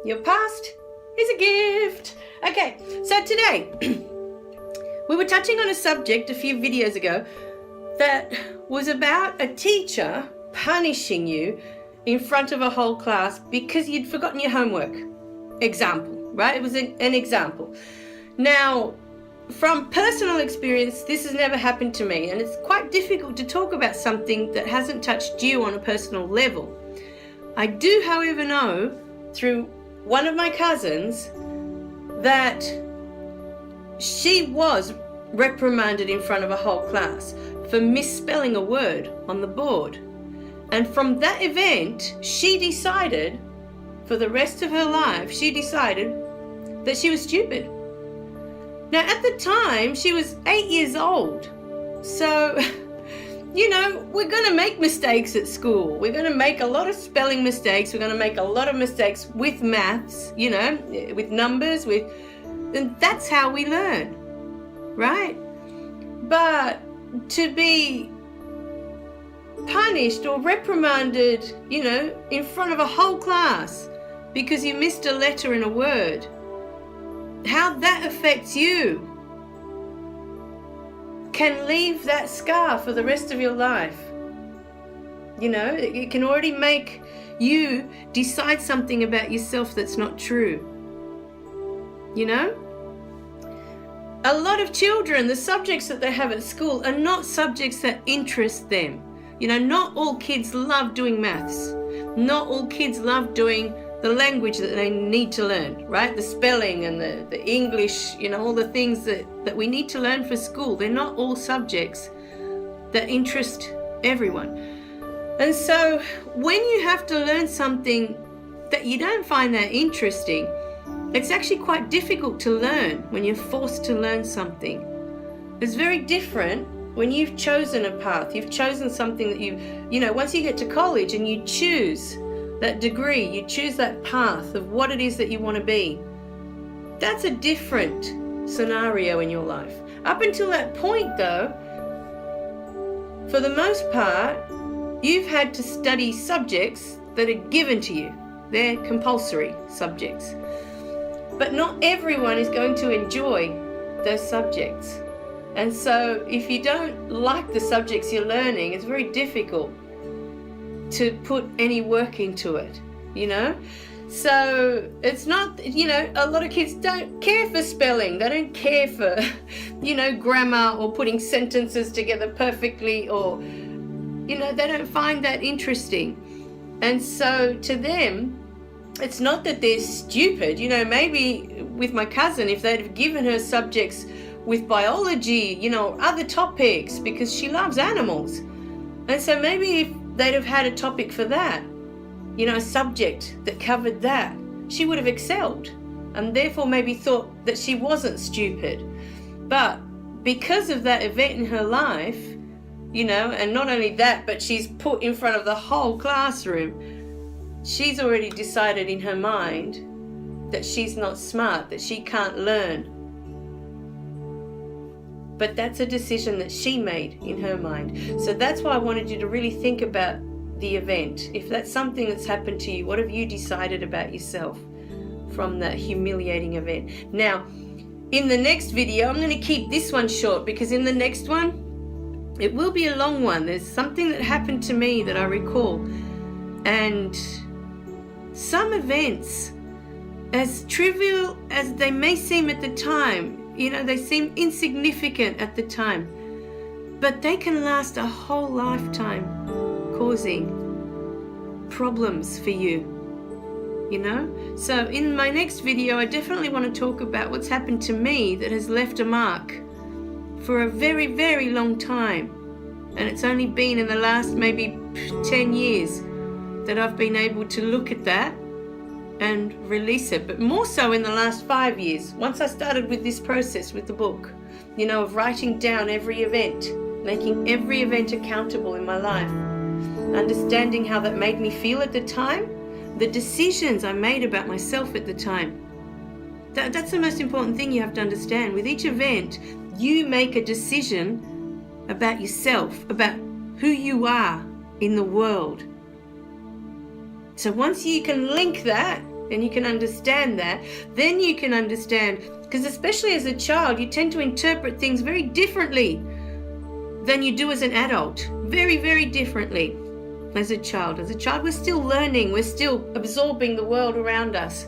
Your past is a gift. Okay, so today we were touching on a subject a few videos ago that was about a teacher punishing you in front of a whole class because you'd forgotten your homework. Example, right? It was an example. Now, from personal experience, this has never happened to me, and it's quite difficult to talk about something that hasn't touched you on a personal level. I do, however, know through one of my cousins that she was reprimanded in front of a whole class for misspelling a word on the board. And from that event, she decided, for the rest of her life, she decided that she was stupid. Now, at the time, she was 8 years old. So, we're going to make mistakes at school. We're going to make a lot of spelling mistakes. We're going to make a lot of mistakes with maths, with numbers, and that's how we learn, right? But to be punished or reprimanded, in front of a whole class because you missed a letter in a word, how that affects you can leave that scar for the rest of your life. It can already make you decide something about yourself that's not true. A lot of children, the subjects that they have at school are not subjects that interest them. Not all kids love doing maths. Not all kids love doing the language that they need to learn, right? The spelling and the English, all the things that we need to learn for school. They're not all subjects that interest everyone. And so when you have to learn something that you don't find that interesting, it's actually quite difficult to learn when you're forced to learn something. It's very different when you've chosen a path. You've chosen something that once you get to college and you choose that degree, you choose that path of what it is that you want to be. That's a different scenario in your life. Up until that point, though, for the most part, you've had to study subjects that are given to you. They're compulsory subjects. But not everyone is going to enjoy those subjects. And so if you don't like the subjects you're learning, it's very difficult to put any work into it, So it's not, a lot of kids don't care for spelling. They don't care for, grammar or putting sentences together perfectly, or, they don't find that interesting. And so to them, it's not that they're stupid. Maybe with my cousin, if they'd have given her subjects with biology, other topics, because she loves animals. And so maybe if they'd have had a topic for that, a subject that covered that, she would have excelled, and therefore maybe thought that she wasn't stupid. But because of that event in her life, and not only that, but she's put in front of the whole classroom, she's already decided in her mind that she's not smart, that she can't learn. But that's a decision that she made in her mind. So that's why I wanted you to really think about the event. If that's something that's happened to you, what have you decided about yourself from that humiliating event? Now, in the next video, I'm going to keep this one short, because in the next one, it will be a long one. There's something that happened to me that I recall. And some events, as trivial as they may seem at the time, they seem insignificant at the time, but they can last a whole lifetime causing problems for you, So in my next video, I definitely want to talk about what's happened to me that has left a mark for a very, very long time. And it's only been in the last maybe 10 years that I've been able to look at that and release it, but more so in the last 5 years, once I started with this process with the book, of writing down every event, making every event accountable in my life, understanding how that made me feel at the time, the decisions I made about myself at the time. That's the most important thing you have to understand. With each event, you make a decision about yourself, about who you are in the world. So once you can link that and you can understand that, then you can understand, because especially as a child, you tend to interpret things very differently than you do as an adult. Very, very differently as a child. As a child, we're still learning, we're still absorbing the world around us.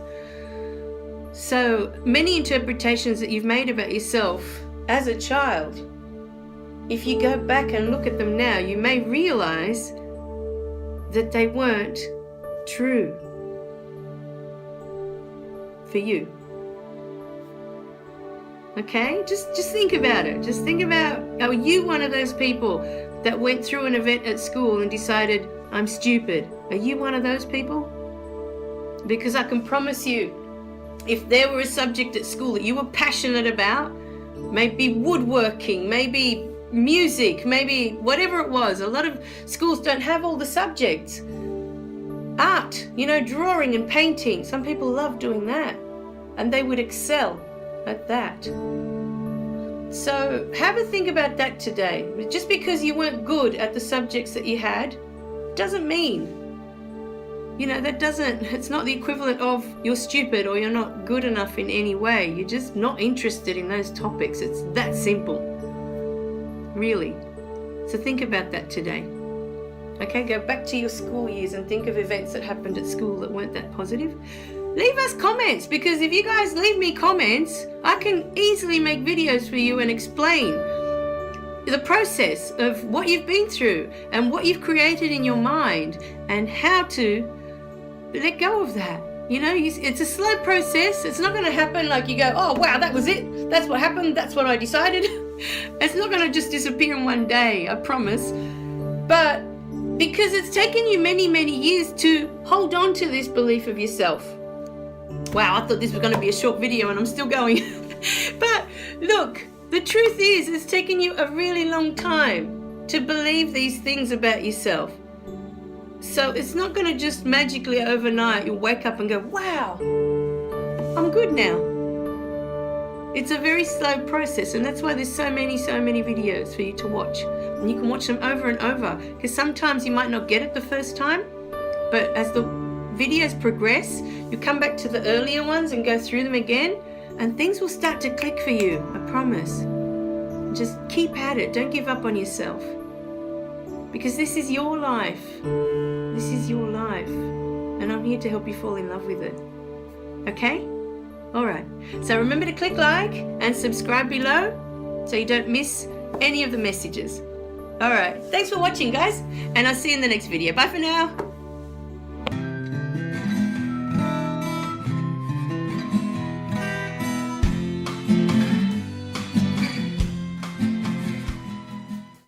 So many interpretations that you've made about yourself as a child, if you go back and look at them now, you may realize that they weren't true for you. Okay, just think about it. Just think about, are you one of those people that went through an event at school and decided, I'm stupid? Are you one of those people? Because I can promise you, if there were a subject at school that you were passionate about, maybe woodworking, maybe music, maybe whatever it was, a lot of schools don't have all the subjects. Art, drawing and painting, some people love doing that, and they would excel at that. So have a think about that today. Just because you weren't good at the subjects that you had doesn't mean, it's not the equivalent of you're stupid or you're not good enough in any way. You're just not interested in those topics. It's that simple, really. So think about that today. Okay, go back to your school years and think of events that happened at school that weren't that positive. Leave us comments, because if you guys leave me comments, I can easily make videos for you and explain the process of what you've been through and what you've created in your mind and how to let go of that. It's a slow process. It's not going to happen like you go, oh wow, that was it, that's what happened, that's what I decided. It's not going to just disappear in one day, I promise. But because it's taken you many, many years to hold on to this belief of yourself. Wow, I thought this was going to be a short video and I'm still going. But look, the truth is, it's taken you a really long time to believe these things about yourself. So it's not going to just magically overnight you'll wake up and go, wow, I'm good now. It's a very slow process, and that's why there's so many videos for you to watch. And you can watch them over and over, because sometimes you might not get it the first time, but as the videos progress, you come back to the earlier ones and go through them again, and things will start to click for you, I promise. Just keep at it. Don't give up on yourself, because this is your life. This is your life, and I'm here to help you fall in love with it. Okay? Alright, so remember to click like and subscribe below so you don't miss any of the messages. Alright, thanks for watching, guys, and I'll see you in the next video. Bye for now.